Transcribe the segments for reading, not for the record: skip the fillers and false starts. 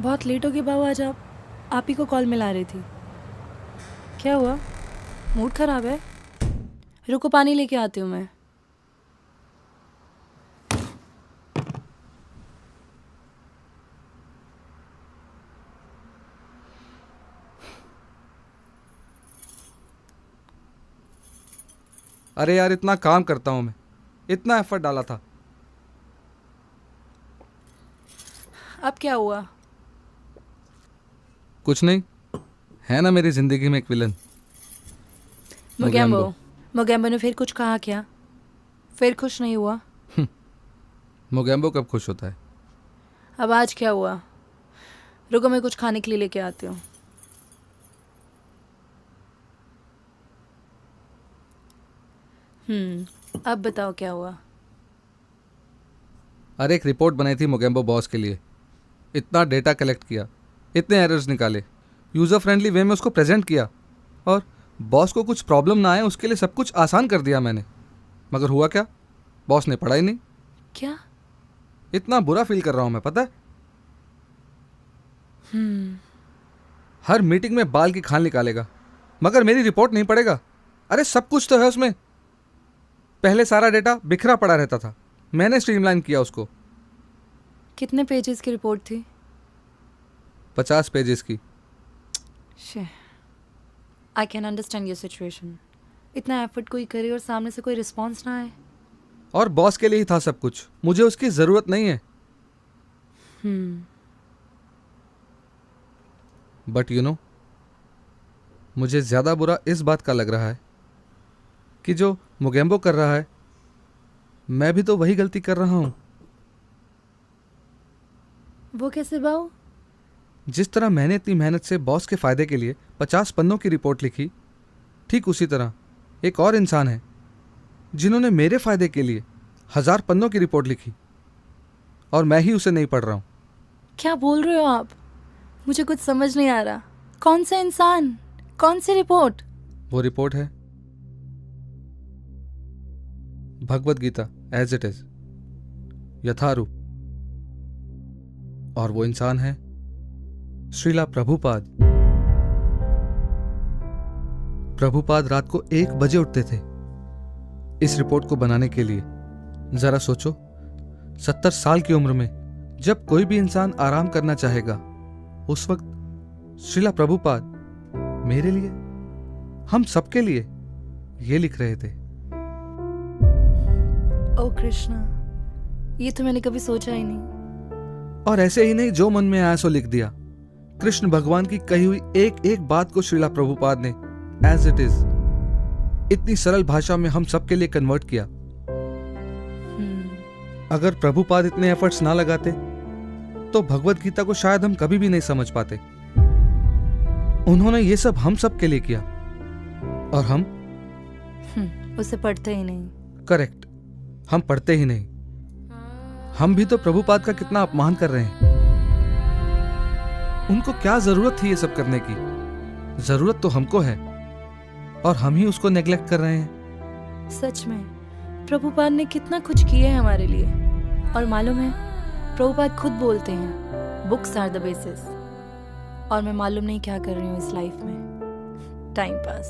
बहुत लेट हो गया बाबू। आज आप ही को कॉल मिला रही थी। क्या हुआ? मूड खराब है? रुको पानी लेके आती हूँ मैं। अरे यार, इतना काम करता हूँ मैं, इतना एफर्ट डाला था। अब क्या हुआ? कुछ नहीं, है ना मेरी जिंदगी में एक विलन, मोगेम्बो। मोगेम्बो। मोगेम्बो ने फिर कुछ कहा क्या? फिर खुश नहीं हुआ? मोगेम्बो कब खुश होता है? अब आज क्या हुआ? रुको मैं कुछ खाने के लिए लेके आती हूँ। अब बताओ क्या हुआ? अरे एक रिपोर्ट बनाई थी मोगेम्बो बॉस के लिए। इतना डेटा कलेक्ट किया, इतने एरर्स निकाले, यूज़र फ्रेंडली वे में उसको प्रेजेंट किया, और बॉस को कुछ प्रॉब्लम ना आए उसके लिए सब कुछ आसान कर दिया मैंने। मगर हुआ क्या? बॉस ने पढ़ा ही नहीं। क्या? इतना बुरा फील कर रहा हूँ मैं, पता है। हर मीटिंग में बाल की खाल निकालेगा, मगर मेरी रिपोर्ट नहीं पढ़ेगा। अरे सब कुछ तो है उसमें। पहले सारा डेटा बिखरा पड़ा रहता था, मैंने स्ट्रीमलाइन किया उसको। कितने पेजेस की रिपोर्ट थी? 50 पेजेस की। I can understand your situation. इतना एफर्ट कोई करे और सामने से कोई रिस्पॉन्स ना आए। और बॉस के लिए ही था सब कुछ, मुझे उसकी ज़रूरत नहीं है। बट यू नो, मुझे ज़्यादा बुरा इस बात का लग रहा है कि जो मोगेम्बो कर रहा है, मैं भी तो वही गलती कर रहा हूँ। वो कैसे बाऊ? जिस तरह मैंने इतनी मेहनत से बॉस के फ़ायदे के लिए 50 पन्नों की रिपोर्ट लिखी, ठीक उसी तरह एक और इंसान है जिन्होंने मेरे फ़ायदे के लिए 1000 पन्नों की रिपोर्ट लिखी, और मैं ही उसे नहीं पढ़ रहा हूँ। क्या बोल रहे हो आप? मुझे कुछ समझ नहीं आ रहा। कौन सा इंसान? कौन सी रिपोर्ट? वो रिपोर्ट है Bhagavad Gita as it is, यथारूप। और वो इंसान है श्रीला प्रभुपाद। प्रभुपाद रात को 1 बजे उठते थे इस रिपोर्ट को बनाने के लिए। जरा सोचो, 70 साल की उम्र में जब कोई भी इंसान आराम करना चाहेगा, उस वक्त श्रीला प्रभुपाद मेरे लिए, हम सबके लिए ये लिख रहे थे। ओ कृष्णा, ये तो मैंने कभी सोचा ही नहीं। और ऐसे ही नहीं, जो मन में आया सो लिख दिया। कृष्ण भगवान की कही हुई एक एक बात को श्रीला प्रभुपाद ने एज इट इज इतनी सरल भाषा में हम सबके लिए कन्वर्ट किया। अगर प्रभुपाद इतने एफर्ट्स ना लगाते तो भगवत गीता को शायद हम कभी भी नहीं समझ पाते। उन्होंने ये सब हम सब के लिए किया, और हम उसे पढ़ते ही नहीं। करेक्ट, हम पढ़ते ही नहीं। हम भी तो प्रभुपाद का कितना अपमान कर रहे हैं। उनको क्या जरूरत थी ये सब करने की? जरूरत तो हमको है, और हम ही उसको नेग्लेक्ट कर रहे हैं। सच में प्रभुपाद ने कितना कुछ किया है हमारे लिए। और मालूम है, प्रभुपाद खुद बोलते हैं बुक्स आर द बेसिस। और मैं मालूम नहीं क्या कर रही हूँ इस लाइफ में। Time pass.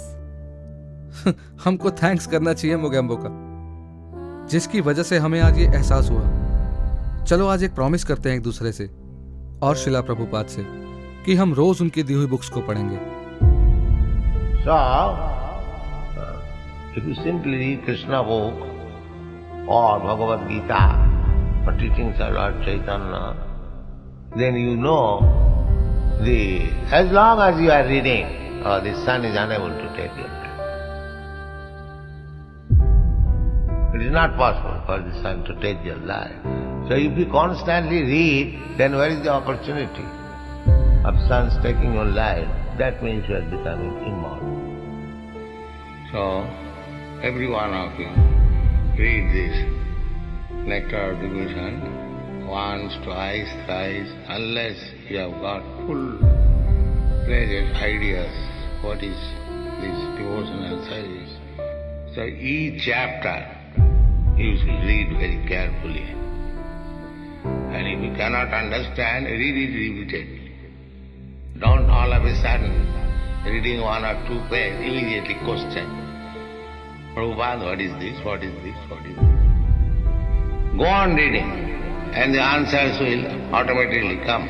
हमको थैंक्स करना चाहिए मोगेम्बो का, जिसकी वजह से हमें आज ये एहसास हुआ। चलो आज एक प्रॉमिस करते हैं एक दूसरे से और शिला प्रभुपाद से कि हम रोज उनकी दी हुई बुक्स को पढ़ेंगे। So, if you simply read Krishna book or Bhagavad Gita or teachings of Lord Chaitanya, then you know as long as you are reading, the sun is unable to take your life. It is not possible for the sun to take your life. So if you constantly read, then where is the opportunity of sun's taking your life? That means you are becoming immortal. So, every one of you read this Nectar of Devotion once, twice, thrice, unless you have got full-fledged ideas what is this devotional service. So each chapter you should read very carefully. And if you cannot understand, read it repeatedly. Don't all of a sudden, reading one or two pages, immediately question. Prabhupada, what is this? What is this? What is this? Go on reading, and the answers will automatically come.